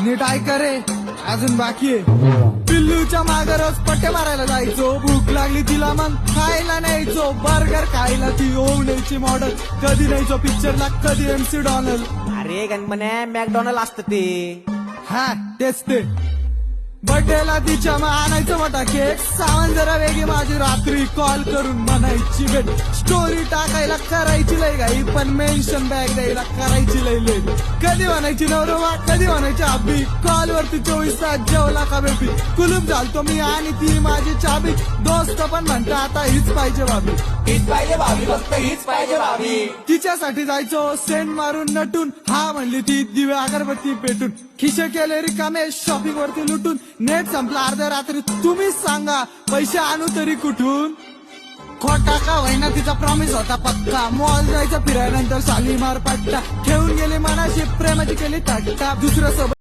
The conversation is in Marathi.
नीट ऐका रे, अजून बाकी आहे. पिल्लूच्या मागे रोज पट्टे मारायला जायचो, भूक लागली तिला मग खायला न्यायचो, बर्गर खायला ती ओवण्याची मॉडेल, कधी न्यायचो पिक्चरला, कधी MC डॉनल. अरे गणपण्या मॅकडॉनल्ड असतं ते. हा तेच ते. बर्थडेला तिच्या मग आणायचं मोठा केक, सामान जरा वेगळी माझी, रात्री कॉल करून म्हणायची भेट, स्टोरी टाकायला करायची लय घाई, पण मेन्शन बॅग द्यायला करायची लय लेट. कधी म्हणायची नवरोबा, कधी म्हणायची आबी, कॉल वरती 24 तास जेवला का बेबी, कुलूप झालतो मी आणि ती माझी चाबी, दोस्त पण म्हणता आता हीच पाहिजे भाभी, हीच पाहिजे भाभी, फक्त हीच पाहिजे भाभी. तिच्यासाठी जायचो सेंट मारून नटून, हा म्हणली ती दिवे अगरबत्ती पेटून, खिशे केले रिकामे शॉपिंग वरती लुटून, नेट संपला अर्ध्या रात्री, तुम्हीच सांगा पैसे आणू तरी कुठून. खोटा का होईना तिचा प्रॉमिस होता पक्का, मॉल जायचं फिरायनंतर शालीमार पट्टा, ठेवून गेली मनाशी प्रेमाची केली थट्टा, दुसरं सोबत